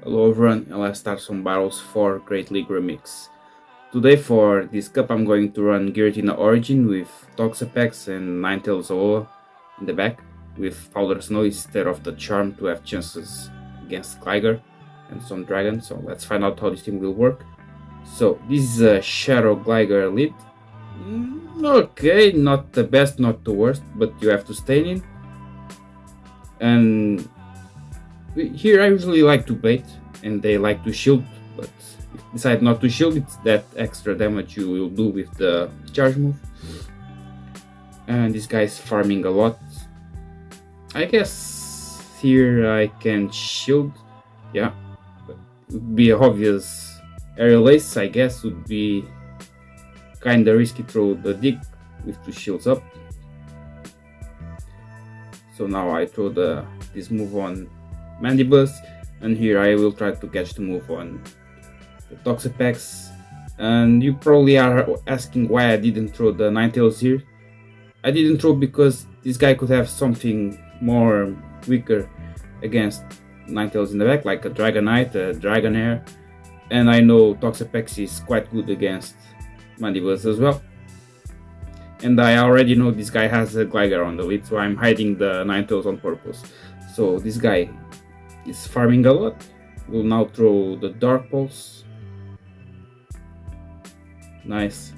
Hello everyone, and let's start some battles for Great League Remix. Today for this cup I'm going to run Giratina Origin with Toxapex and Ninetales Alola in the back, with Powder Snow instead of the Charm to have chances against Gligar and some Dragon, so let's find out how this team will work. So this is a Shadow Gligar Elite. Okay, not the best, not the worst, but you have to stay in. And here I usually like to bait and they like to shield, but if you decide not to shield, it's that extra damage you will do with the charge move. And this guy is farming a lot. I guess here I can shield, yeah, but it would be obvious. Aerial Ace I guess would be kinda risky through the dig with 2 shields up. So now I throw this move on Mandibus, and here I will try to catch the move on the Toxapex. And you probably are asking why I didn't throw the Ninetales here. I didn't throw because this guy could have something more weaker against Ninetales in the back, like a Dragonite, a Dragonair, and I know Toxapex is quite good against Mandibus as well. And I already know this guy has a Gligar on the lead, so I'm hiding the Ninetales on purpose. So this guy is farming a lot. We'll now throw the Dark Pulse. Nice.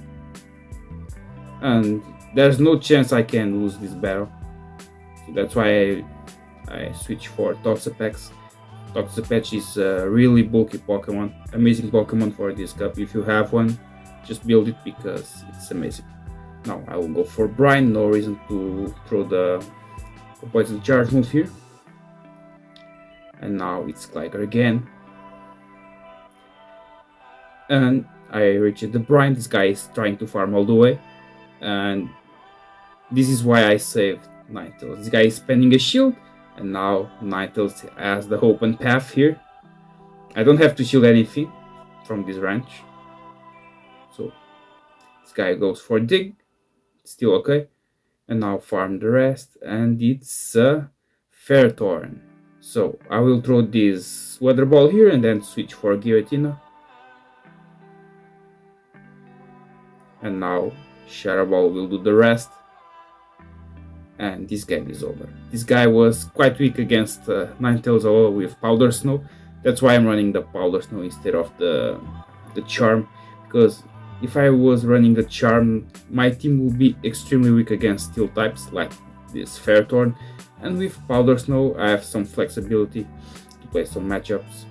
And there's no chance I can lose this battle. So that's why I switch for Toxapex. Toxapex is a really bulky Pokemon. Amazing Pokemon for this cup. If you have one, just build it because it's amazing. Now I will go for Brine. No reason to throw the Poison Charge move here. And now it's Gligar again. And I reached the Brine. This guy is trying to farm all the way. And this is why I saved Ninetales. This guy is spending a shield. And now Ninetales has the open path here. I don't have to shield anything from this range. So this guy goes for dig. Still okay. And now farm the rest. And it's a Feraligatr. So I will throw this Weather Ball here and then switch for Giratina. And now Shadow Ball will do the rest. And this game is over. This guy was quite weak against Ninetales Alola with Powder Snow. That's why I'm running the Powder Snow instead of the Charm. Because if I was running the Charm, my team would be extremely weak against Steel types like this Feraligatr. And with Powder Snow, I have some flexibility to play some matchups,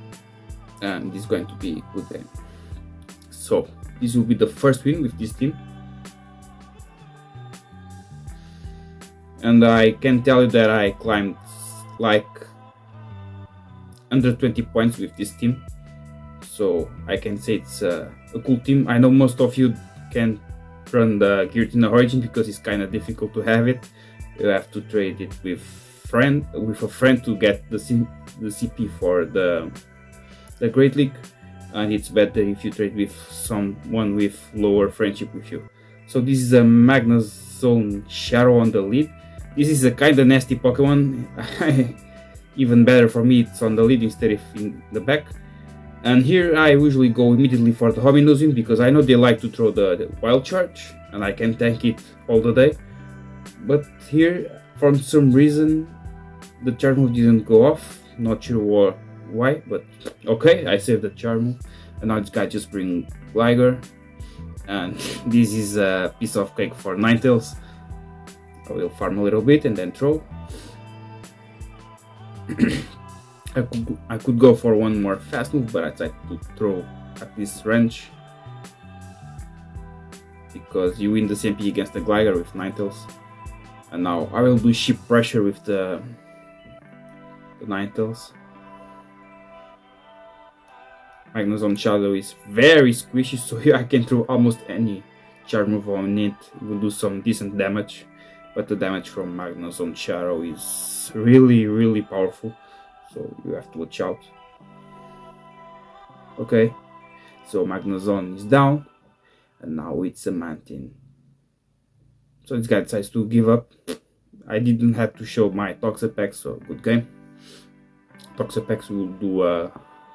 and this is going to be a good game. So this will be the first win with this team, and I can tell you that I climbed like under 20 points with this team. So I can say it's a cool team. I know most of you can run the Giratina Origin because it's kind of difficult to have it. You have to trade it with a friend to get the CP for the Great League, and it's better if you trade with someone with lower friendship with you. So this is a Magnezone Shadow on the lead. This is a kind of nasty Pokemon. Even better for me, it's on the lead instead of in the back. And here I usually go immediately for the Hominozine because I know they like to throw the Wild Charge, and I can tank it all the day. But here, for some reason, the charge move didn't go off. Not sure why, but okay, I saved the charge move. And now this guy just brings Gligar. And this is a piece of cake for Ninetales. I will farm a little bit and then throw. I could go for one more fast move, but I tried to throw at this range. Because you win the CMP against the Gligar with Ninetales. And now I will do ship pressure with the Ninetales. Magnezone Shadow is very squishy, so here I can throw almost any charge move on it. It will do some decent damage, but the damage from Magnezone Shadow is really powerful, so you have to watch out. Okay, so Magnezone is down, and now it's a Mantine. So this guy decides to give up. I didn't have to show my Toxapex, so good game. Toxapex will do a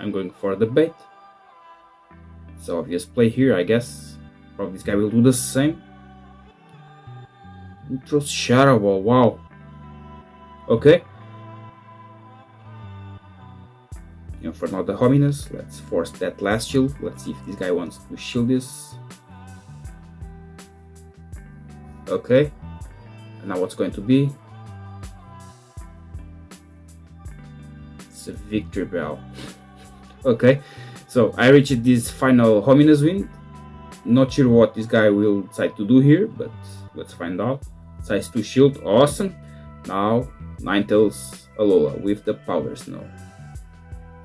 I'm going for the bait. It's obvious play here, I guess. Probably this guy will do the same. He throws Shadow Ball, wow. Okay. And for now the Hominus, let's force that last shield. Let's see if this guy wants to shield this. Okay. And now what's going to be? It's a victory bell. Okay. So I reached this final Hominus win. Not sure what this guy will decide to do here, but let's find out. Size 2 shield, awesome. Now Ninetales Alola with the Powder Snow.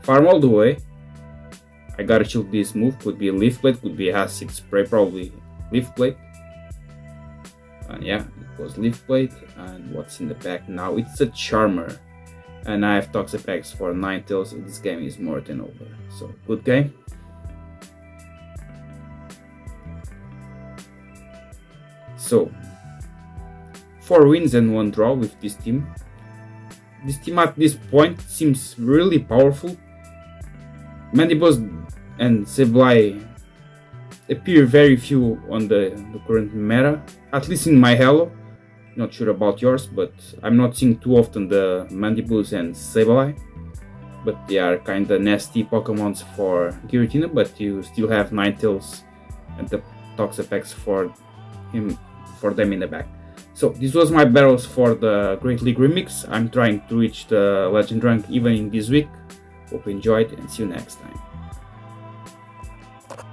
Farm all the way. I gotta shield this move. Could be a Leaf Blade, could be a acid spray, probably Leaf Blade. And yeah, it was Leaf Blade. And what's in the back now? It's a Charmer. And I have Toxapex for Ninetales. This game is more than over. So good game. So 4 wins and 1 draw with this team. This team at this point seems really powerful. Mandibuzz and Sableye appear very few on the current meta, at least in my Halo. Not sure about yours, but I'm not seeing too often the Mandibuzz and Sableye. But they are kinda nasty Pokemons for Giratina, but you still have Ninetales and the Toxapex for them in the back. So this was my battles for the Great League Remix. I'm trying to reach the Legend rank even in this week. Hope you enjoyed and see you next time.